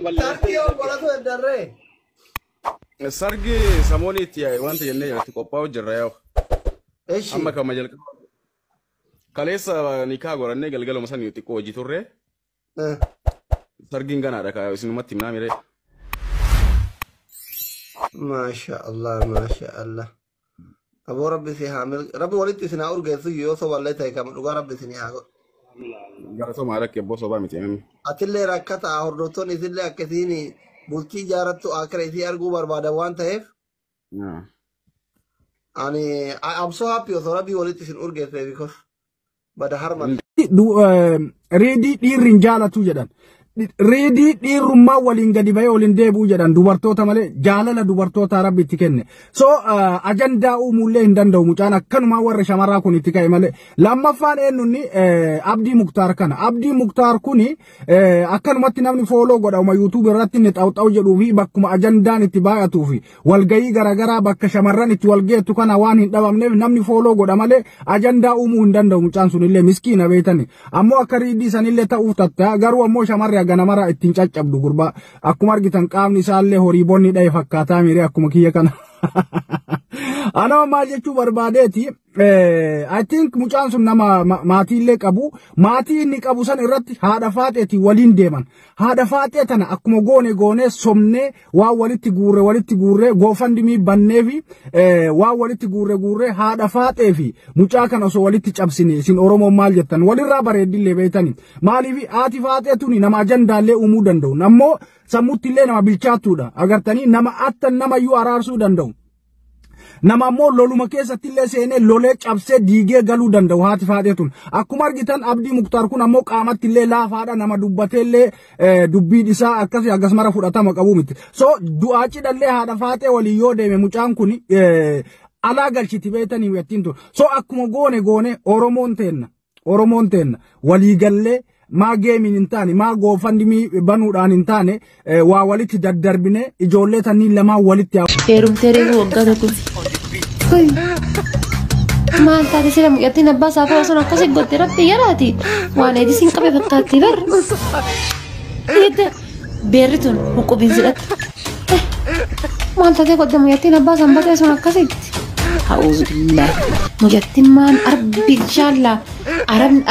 Tarkiyo qolatu darre. Sargi samooniti wanta jennee irratti qophaa'u jirra yaa'u. Amma kama jalqaba. Kaleessa nikaa gorannee galgaluma san xiqqoo hojii turre. Sargiin ganaadha kaa isinumatti himnaa miree. Masha Allah. Aboo rabbi si haamil rabbi walitti isin haa urgeessu yoo soballee ta'e kama dhugaa rabbi isin haa godhu. Galatoomaa rakkee abboo sobaa miti namni. Atillee rakkata hordoftoonni isillee akkasiin bultii ijaarattu akkana isii arguu barbaadan waan ta'eef. I'm so happy osoo rabbi walitti isin urgeesse because bada harman. Reedii dhiirri jaalatu jedhan. Reedii dhiirummaa waliin gadi bahee waliin deebi'u jedhan dubartoota malee jaalala dubartoota rabbi itti kenne. So ajandaa uumuullee hin danda'u mucaan akkanumaa warra shamarraa kun itti ka'e malee. Lammaffaan eenyunni Abdii Muktaar kana. Abdii Muktaar kuni akkanumatti namni fooloo godhama YouTube irratti inni xaawxaa'u jedhuu fi bakkuma ajandaan itti baay'atuu fi walgayii garaagaraa bakka shamarran itti walgeettu kana waan hin dhabamneef namni fooloo godha malee ajandaa uumuu hin danda'u mucaan sunillee miskiina beeytani. Ammoo akka riidii sanillee ta'uuf tatta garuu ammoo shamarri ganamara ittiin caccabdu gurba akkuma argitan qaamni isaallee horii bonni dhae fakkaataa miree akkuma kiyya kana ana maal jechuu barbaadeeti I think mucaan sun nama maatiillee qabu maatii inni qabu san irratti haadha faaxeeti waliin deeman haadha faaxee tana akkuma goone somnee waan walitti guurre goofandimii bannee fi waan walitti guurre haadha faaxee fi mucaa kana osoo walitti cabsine isin Oromoon maal jettan walirraa bareeddillee beeytani maaliif haati faaxee tuni nama ajandaallee uumuu danda'u nammoo sammuttillee nama bilchaattuudha agartanii nama attan nama iyyuu araarsuu danda'u. Nama ammoo loluma keessatti illee seenee lolee cabsee diigee galuu danda'u haati faaxee tun akkuma argitan Abdii Muktaar kun ammoo qaamatti illee laafaadha nama dubbateellee dubbiin isaa akkasii akkasumara fudhatama qabu miti so du'aa cidhallee haadha faaxee walii yoo deeme mucaan kun alaa galchiti beeytanii wettiin tun so akkuma goone Oromoon teenna walii gallee maa geemiin hin taane maa goofandimii banuudhaan hin taane waa walitti daddarbine ijoollee tanniin lamaa walitti heerumtee reefu waggaa tokko maal taate sira mucattiin abbaa isaa ta'uu sun akkasii gottee rabbi yaraati waan eedisiin qabe fakkaatti bar beerri tun huqubiin sidhatte maal taatee godde mucattiin abbaa isaa batee sun akkasitti ha'uuzu billaahi mucattiin maan arbi inshaallah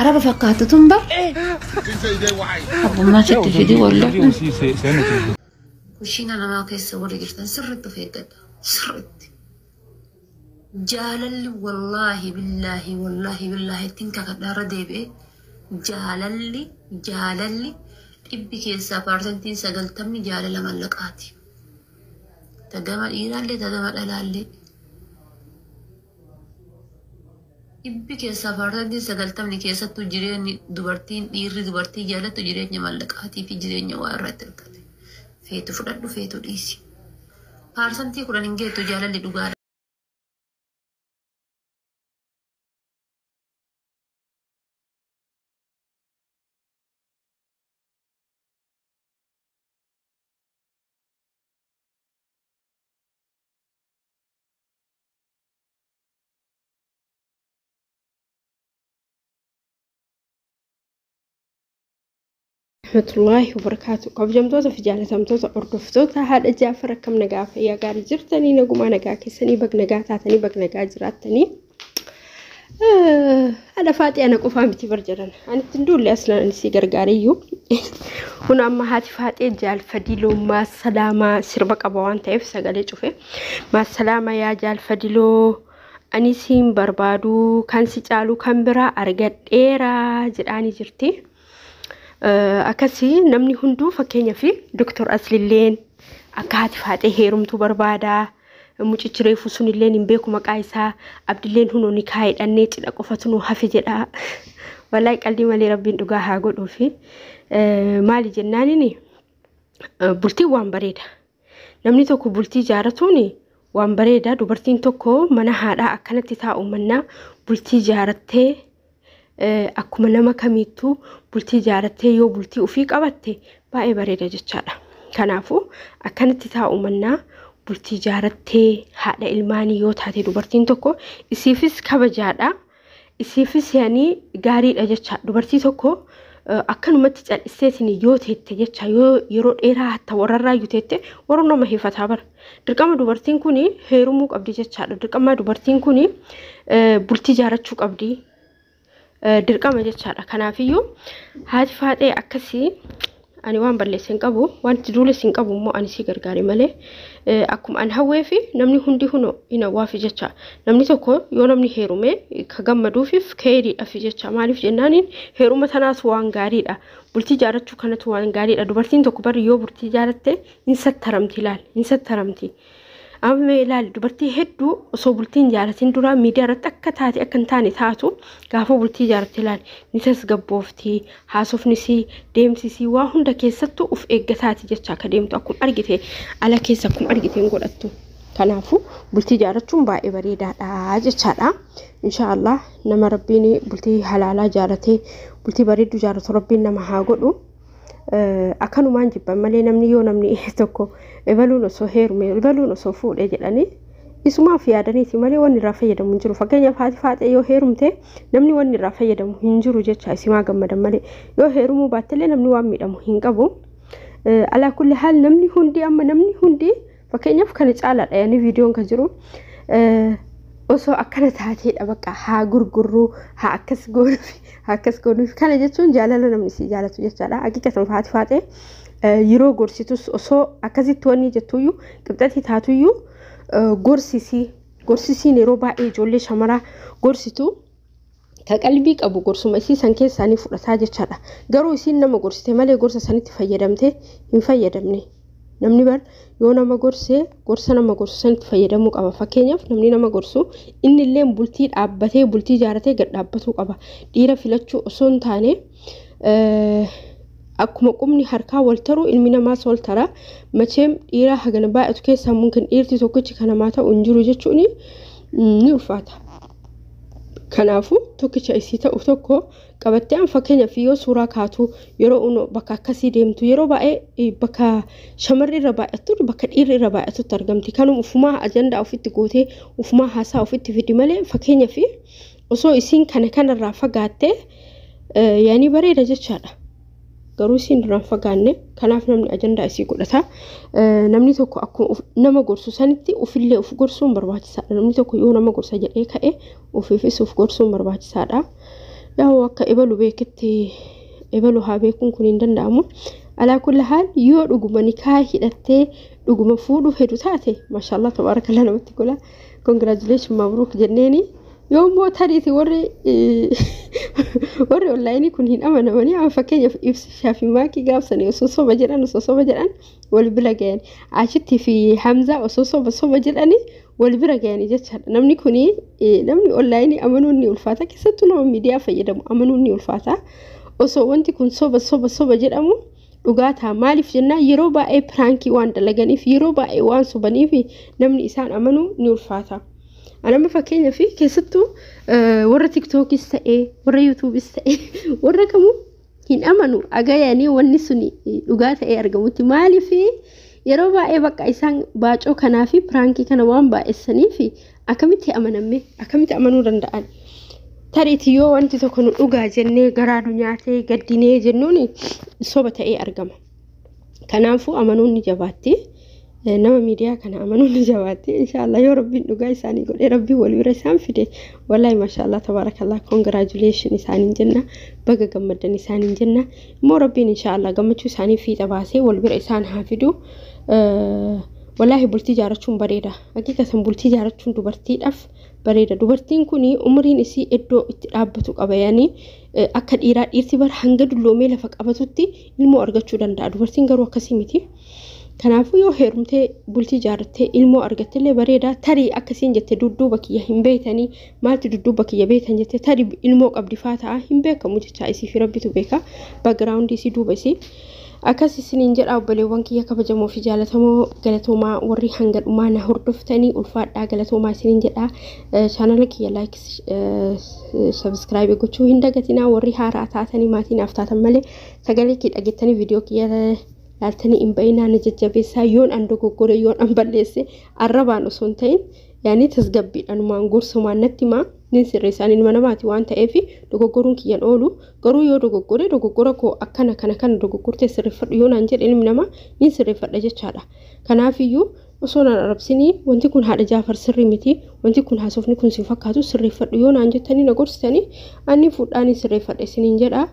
araba fakkaatu tun bar abbummaa sitti fidi wallo kushiina namaa keessa warri jirtan sirritti of eeggadha sirritti jaalalli wallaahi billaahi ittiin kakadhaarra deebi'e jaalalli dhibbi keessaa parsantiin 90 jaalala mallaqaati tagama dhiiraallee tagama dhalaallee dhibbi keessaa parsantiin 90 keessattuu jireenyi dubartii jaalattu jireenya mallaqaatii fi jireenya waa irratti hirkate feetu fudhadhu feetu dhiisi parsantii 10 hin geettu jaalalli dhugaadha. ورحمة الله وبركاته قبجمتوتا في جالتمتوتا أردفتوتا هذا جعفر كم نجا يا قاري جرتني نقوم أنا جا كسني بق نجا تعتني بق نجا جراتني أنا فاتي أنا كفامتي برجران أنا تندول لي أصلا أنا سيجر قاريو هنا أما هاتي فاتي جال فديلو ما سلامة سربك أبوان تيف سجلي شوفه ما سلامة يا جال فديلو أني سيم بربادو كان سيجالو كامبرا أرجع إيرا جراني جرتي أكاسي نمني هندو فكينيا في دكتور أسليلين أكاد فاتي هيرمتو بربادا مجتري فسون اللين ينبيكو مقايسا عبد اللين هنو نكايد النيت لقفتنو حفظة والله قلبي مالي ربي ندوغاها قدو في مالي جنانيني بلتي وان بريدا نمني توكو بلتي جارتوني وان بريدا دوبرتين توكو منهادا أكانت تتاو منا بلتي جارتي akkuma nama kamiitu bultii jaarattee yoo bultii ofii qabatte baay'ee bareeda jechaadha. Kanaafuu akkanatti taa'u mannaa bultii jaarattee haadha ilmaanii yoo taate dubartiin tokko isiifis kabajaadha. Isiifis yaani gaariidha jecha dubartii tokko akkanumatti cal'iseetini yoo teette jecha yoo yeroo dheeraa hatta warrarraa yoo teette warra nama hifataa bara dirqama dubartiin kuni heerumuu qabdi jechaadha dirqama dubartiin kuni bultii jaarachuu qabdi dirqama jechaadha kanaafiyyuu haati faadhee akkasii ani waan balleessin qabu wanti duule sin qabu immoo ani si gargaare malee akkuma an hawwee fi namni hundi huno ina waafi jecha namni tokko yoo namni heerume ka gammaduufiif keeriidha fi jecha maaliif jennaaniin heeruma tanaas waan gaariidha bultii jaarachuu kanatu waan gaariidha dubartiin tokko bari yoo bultii jaaratte hin sattaramti ilaal hin sattaramti amma ilaal dubartii hedduu osoo bultiin jaaratin dura miidiyaa irratti akka taate akka hin taane taatu gaafa bultii jaaratte ilaal ni tasgabboofti haasofnisi deemsisi waa hunda keessattuu uf eeggataati jecha akka deemtu akkuma argite ala keessa akkuma argiteen godhattu kanaafu bultii jaarachuun baay'ee bareedaadha jechaadha inshallah nama rabbiin bultii halaalaa jaaratee bultii bareedduu jaaratu rabbiin nama haa godhu akkanumaan jibban malee namni yoo namni tokko ebaluun osoo heerume ebaluun osoo fuudhee jedhanii isumaaf yaadaniiti malee wanni irraa fayyadamu hin jiru fakkeenyaaf haati faadhee yoo heerumte namni wanni irraa fayyadamu hin jiru jecha isimaa gammadan malee yoo heerumuu baattellee namni waan miidhamu hin qabu alaa kulli haal namni hundi fakkeenyaaf kana caalaadha yani viidiyoon kan jiru osoo akkana taateedha bakka haa gurgurru haa akkas goonuuf kana jechuun jaalala namni si jaalatu jechaadha hakikatan haati faadhee yeroo gorsitus osoo akkasitti wanni jettuyyuu qibxatti taatuyyuu gorsisiin yeroo baay'ee ijoollee shamaraa gorsitu ka qalbii qabu gorsuma isii san keessaanii fudhataa jechaadha garuu isiin nama gorsite malee gorsa sanitti fayyadamte hin fayyadamne namni bar yoo nama gorsa nama gorsu sanitti fayyadamuu qaba fakkeenyaaf namni nama gorsu inni illee bultii dhaabbatee bultii jaaratee gad dhaabbatuu qaba dhiira filachuu osoo hin taane akkuma qubni harkaa wal taru ilmi namaas wal tara macheem dhiira hagana baay'atu keessaa mumkin dhiirti tokkichi kana maa ta'u hin jiru jechuun ni ulfaata kanaafu tokkicha isii ta'u tokko qabattee an fakkeenyaaf yoo suuraa kaatu yeroo uno bakka akkasii deemtu yeroo baay'ee bakka shamarri irra baay'atu bakka dhiirri irra baay'atutti argamti kanum ufumaa ajandaa ofitti gootee ufumaa haasaa ofitti fidi malee fakkeenyaaf osoo isiin kanarraa fagaattee yaani bareeda jechaadha garuu isiin duraan fagaanne kanaaf namni ajandaa isii godhata namni tokko akkuma nama gorsu sanitti ufillee uf gorsuun barbaachisaadha namni tokko yoo nama gorsa jedhee ka'e ufiifis uf gorsuun barbaachisaadha yaa akka ebalu beekitti ebalu haa beekuun kun hin danda'amu alaa kulli haal yoo dhuguma nikaa hidhattee dhuguma fuudhu hedu taate maashaallah tabarakallah namatti gola congratulations mabruuk jenneeni yoo mootariiti warri online kun hin amanamanii amma fakkeenyaaf ibsa fi maakii gaafsanii osoo soba jedhan wal bira gayan achitti fi hamza osoo soba jedhani wal bira gayanii jechaadha namni kuni namni online amanuun ni ulfaata keessattuu nama miidiyaa fayyadamu amanuun ni ulfaata osoo wanti kun soba jedhamu dhugaataa maaliif jennaa yeroo baay'ee pranki waan dalaganiif yeroo baay'ee waan sobaniif namni isaan amanuu ni ulfaata anama fakkeenyaaf keessattuu warra TikTokis ta'ee warra YouTubeis ta'ee warra kamuu hin amanu agayanii wanni suni dhugaa ta'ee argamutti maaliif yeroo baay'ee bakka isaan baacoo kanaa fi pranki kana waan baay'essaniif akkamitti amanuu danda'an tariitii yoo wanti tokko nu dhugaa jennee garaa nu nyaatee gaddinee jennuun soba ta'ee argama kanaafuu amanuun ni jabaatti nama miidiyaa kana amanuun ni jabaatti inshallah yoo rabbiin dhugaa isaanii godhee rabbii wal bira isaan fide wallahi maashaallah tabarakallah congratulations isaaniin jenna baga gammadan isaaniin jenna immoo rabbiin inshallah gammachuu isaanii fiixa baasee wal bira isaan haa fidu wallahi bultii jaarachuun bareeda hakikatan bultii jaarachuun dubartiidhaaf bareeda dubartiin kuni umriin isii iddoo itti dhaabbatu qaba yani akka dhiiraa dhiirti bar hanga dulloomee lafa qabatutti ilmoo argachuu danda'a dubartiin garuu akkasii miti kanaafuu yoo heerumtee bultii jaarattee ilmoo argattillee bareeda tarii akkasiin jette dudduuba kiyya hin beekanii maalti dudduuba kiyya beekan jette tarii ilmoo qabdi faataa hin beekamu jecha isii fi rabbitu beeka background isii duuba isii akkas isiniin jedha obboleewwan kiyya kabajamoo fi jaalatamoo galatoomaa warri hanga dhumaa na hordoftanii ulfaadhaa galatoomaa isiniin jedha channel kiyya like subscribe gochuu hin dagatinaa warri haaraa taatanii maatiin aftaatan malee sagalee kee dhageettanii viidiyoo kiyya laaltanii hin bayinaa na jajjabeessaa yoon an dogoggore yoon an balleesse arrabaan osoo hin ta'in yaani tasgabbiidhaan maan gorsumaan natti maa nin sirreessaan ilma namaati waan ta'eef dogoggoruun kiyyan oolu garuu yoo dogoggora koo akkana kana dogoggortee sirreeffadhu yoo naan jedhe ilmi namaa nin sirreeffadha jechaadha. Kanaafiyyuu osoo naan arrabsinii wanti kun haadha Jaafar sirrii miti wanti kun haasofni kun sin fakkaatu sirreeffadhu yoo naan jettanii na gorsitanii ani fuudhaanii sirreeffadha isiniin jedha.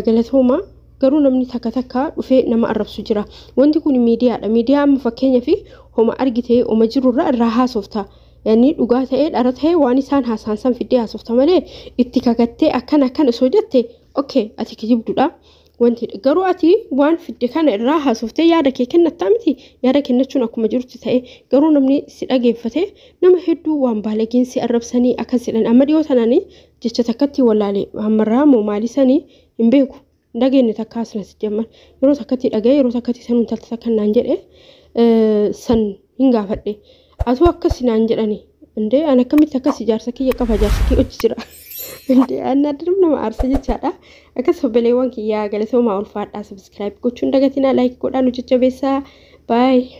Galatooma garuu namni takka dhufee nama arrabsu jira. Wanti kun miidiyaadha. Miidiyaa amma fakkeenyaa fi homa argitee homa jirurra irraa haasofta. Yani dhugaa ta'ee dhara ta'ee waan isaan haasaan san fiddee haasofta malee itti kakattee akkan osoo jette okay ati kijibduudha. Wanti garuu ati waan fidde kana irraa haasoftee yaada kee kennattaa miti. Yaada kennachuun akkuma jirutti ta'e garuu namni si dhageeffate nama hedduu waan baalagiin si arrabsanii akkasidhan amma dhiyoo tananii jecha takkatti wallaalee hammarraa moo maalisanii hin beeku. Dhageenye takka asnas jamman yeroo takkatti dhagee yeroo takkatti sanuun talta takkan naan jedhe san hin gaafadhe. Atu akkasinaan jedhani inde ana akkamitti akkas ijaarsa kiyya qaba ijaarsa kiyya hojii jira inde ana nama aarsa jechaadha. Akkas obboleewwan kiyyaa galatooma ulfaadhaa subscribe gochuun dagatinaa like godhaan hojjechabeessaa bye.